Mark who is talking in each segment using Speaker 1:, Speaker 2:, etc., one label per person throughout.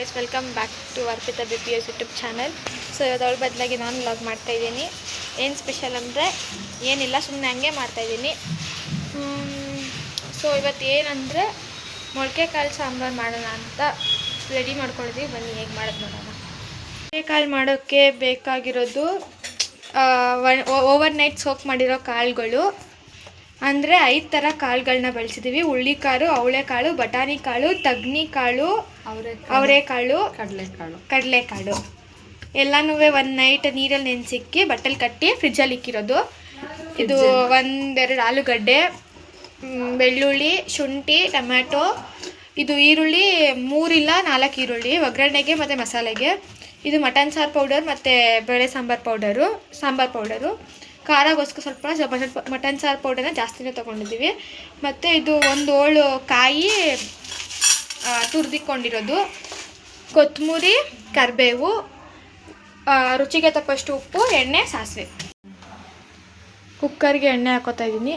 Speaker 1: Guys, welcome back to Arpita BPS YouTube channel. So ಇವತ್ತು ಅವಳ ಬದಲಾಗಿ ನಾನು ವ್ಲಾಗ್ ಮಾಡ್ತಾಯಿದ್ದೀನಿ. ಏನು ಸ್ಪೆಷಲ್ ಅಂದರೆ ಏನಿಲ್ಲ, ಸುಮ್ಮನೆ ಹಂಗೆ ಮಾಡ್ತಾಯಿದ್ದೀನಿ. ಸೊ ಇವತ್ತು ಏನಂದರೆ ಮೊಳಕೆ ಕಾಳು ಸಾಂಬಾರು ಮಾಡೋಣ ಅಂತ ರೆಡಿ ಮಾಡ್ಕೊಂಡಿದ್ದೀವಿ. ಬನ್ನಿ ಹೇಗೆ ಮಾಡೋದು ನೋಡೋಣ. ಮೊಳಕೆ ಕಾಳು ಮಾಡೋಕ್ಕೆ ಬೇಕಾಗಿರೋದು ಓವರ್ ನೈಟ್ ಸೋಕ್ ಮಾಡಿರೋ ಕಾಳುಗಳು. ಅಂದರೆ 5 ಥರ ಕಾಳುಗಳನ್ನ ಬಳಸಿದ್ದೀವಿ. ಹುಳ್ಳಿಕಾಳು, ಅವಳೆಕಾಳು, ಬಟಾಣಿ ಕಾಳು, ತಗ್ನಿ ಕಾಳು, ಅವರೆಕಾಳು, ಕಡಲೆಕಾಳು ಎಲ್ಲನೂ ಒಂದು ನೈಟ್ ನೀರಲ್ಲಿ ನೆನೆಸಿಕ್ಕಿ ಬಟ್ಟೆಲಿ ಕಟ್ಟಿ ಫ್ರಿಜ್ಜಲ್ಲಿ ಇಕ್ಕಿರೋದು. ಇದು 1-2 ಆಲೂಗಡ್ಡೆ, ಬೆಳ್ಳುಳ್ಳಿ, ಶುಂಠಿ, ಟೊಮ್ಯಾಟೊ, ಇದು ಈರುಳ್ಳಿ 3 ಇಲ್ಲ 4 ಈರುಳ್ಳಿ ಒಗ್ಗರಣೆಗೆ ಮತ್ತು ಮಸಾಲೆಗೆ. ಇದು ಮಟನ್ ಸಾರು ಪೌಡರ್ ಮತ್ತು ಬೇಳೆ ಸಾಂಬಾರು ಪೌಡರು. ಖಾರಗೋಸ್ಕರ ಸ್ವಲ್ಪ ಮಟನ್ ಸಾರು ಪೌಡರ್ನ ಜಾಸ್ತಿನೇ ತೊಗೊಂಡಿದ್ದೀವಿ. ಮತ್ತು ಇದು 1 ಹೋಳು ಕಾಯಿ ತುರಿದಿಕೊಂಡಿರೋದು, ಕೊತ್ತಂಬರಿ, ಕರಿಬೇವು, ರುಚಿಗೆ ತಕ್ಕಷ್ಟು ಉಪ್ಪು, ಎಣ್ಣೆ, ಸಾಸಿವೆ. ಕುಕ್ಕರ್ಗೆ ಎಣ್ಣೆ ಹಾಕೋತಾ ಇದ್ದೀನಿ.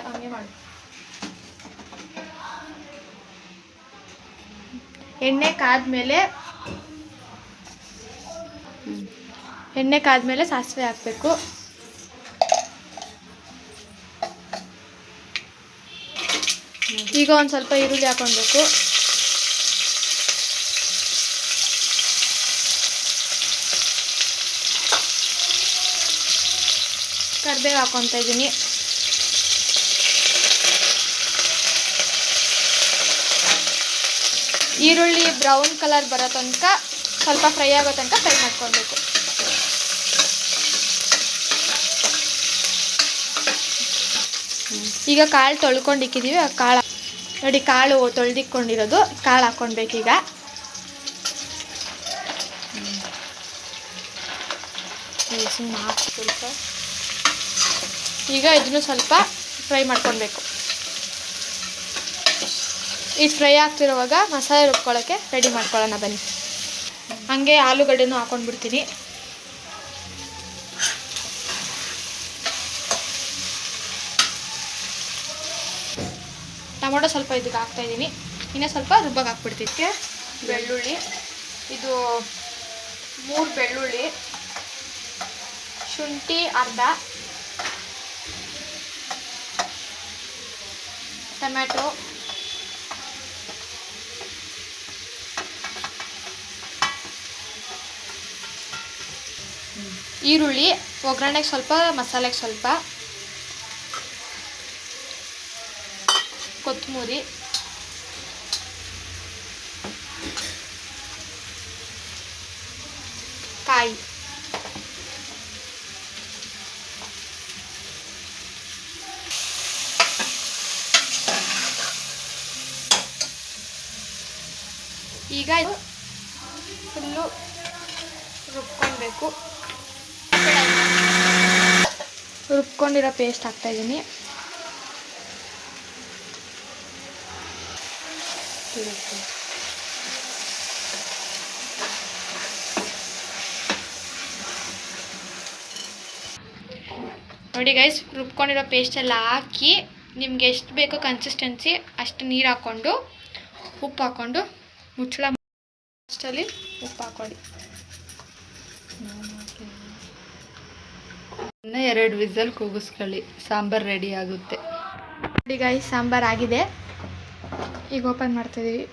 Speaker 1: ಹಂಗೆ ಮಾಡಿ. ಎಣ್ಣೆ ಕಾದ್ಮೇಲೆ ಸಾಸಿವೆ ಹಾಕಬೇಕು. ಈಗ ಒಂದು ಸ್ವಲ್ಪ ಈರುಳ್ಳಿ ಹಾಕೊಳ್ಬೇಕು. ಕರಿಬೇವು ಹಾಕೊತಾ ಇದ್ದೀನಿ. ಈರುಳ್ಳಿ ಬ್ರೌನ್ ಕಲರ್ ಬರೋ ತನಕ, ಸ್ವಲ್ಪ ಫ್ರೈ ಆಗೋ ತನಕ ಫ್ರೈ ಮಾಡ್ಕೊಳ್ಬೇಕು. ಈಗ ಕಾಳು ತೊಳ್ಕೊಂಡಿಕ್ಕಿದ್ದೀವಿ. ಆ ಕಾಳು ನೋಡಿ, ಕಾಳು ತೊಳೆದಿಕ್ಕೊಂಡಿರೋದು ಕಾಳು ಹಾಕ್ಕೊಳ್ಬೇಕೀಗ. ಸ್ವಲ್ಪ ಈಗ ಇದನ್ನು ಸ್ವಲ್ಪ ಫ್ರೈ ಮಾಡ್ಕೊಳ್ಬೇಕು. ಇದು ಫ್ರೈ ಆಗ್ತಿರೋವಾಗ ಮಸಾಲೆ ರುಬ್ಕೊಳ್ಳೋಕ್ಕೆ ರೆಡಿ ಮಾಡ್ಕೊಳ್ಳೋಣ ಬನ್ನಿ. ಹಾಗೆ ಆಲೂಗಡ್ಡೆನೂ ಹಾಕ್ಕೊಂಡ್ಬಿಡ್ತೀನಿ. ಟೊಮೊಟೊ ಸ್ವಲ್ಪ ಇದಕ್ಕೆ ಹಾಕ್ತಾಯಿದ್ದೀನಿ. ಇನ್ನೂ ಸ್ವಲ್ಪ ರುಬ್ಬಕ್ಕೆ ಹಾಕ್ಬಿಡ್ತಿದ್ದೆ. ಬೆಳ್ಳುಳ್ಳಿ, ಇದು 3 ಬೆಳ್ಳುಳ್ಳಿ, ಶುಂಠಿ ಅರ್ಧ, ಟೊಮ್ಯಾಟೊ, ಈರುಳ್ಳಿ, ಒಗ್ಗರಣೆಗೆ ಸ್ವಲ್ಪ, ಮಸಾಲೆಗೆ ಸ್ವಲ್ಪ, ಕೊತ್ತಂಬರಿ, ಕಾಯಿ, ಈಗ ಫುಲ್ಲು ರುಬ್ಕೊಳ್ಬೇಕು. ರುಬ್ಕೊಂಡಿರೋ ಪೇಸ್ಟ್ ಹಾಕ್ತಾಯಿದ್ದೀನಿ. ನೋಡಿ ಗೈಸ್, ರುಬ್ಕೊಂಡಿರೋ ಪೇಸ್ಟೆಲ್ಲ ಹಾಕಿ ನಿಮ್ಗೆ ಎಷ್ಟು ಬೇಕೋ ಕನ್ಸಿಸ್ಟೆನ್ಸಿ ಅಷ್ಟು ನೀರು ಹಾಕ್ಕೊಂಡು ಉಪ್ಪು ಹಾಕ್ಕೊಂಡು ಮುಚ್ಚಳ ಅಷ್ಟರಲ್ಲಿ ಉಪ್ಪು ಹಾಕ್ಕೊಳ್ಳಿ.
Speaker 2: 2 ವಿಸಲ್ ಕೂಗಿಸ್ಕೊಳ್ಳಿ, ಸಾಂಬಾರು ರೆಡಿ ಆಗುತ್ತೆ.
Speaker 1: ನೋಡಿ ಗೈಸ್, ಸಾಂಬಾರು ಆಗಿದೆ. ಈಗ ಓಪನ್ ಮಾಡ್ತಾಯಿದ್ದೀವಿ.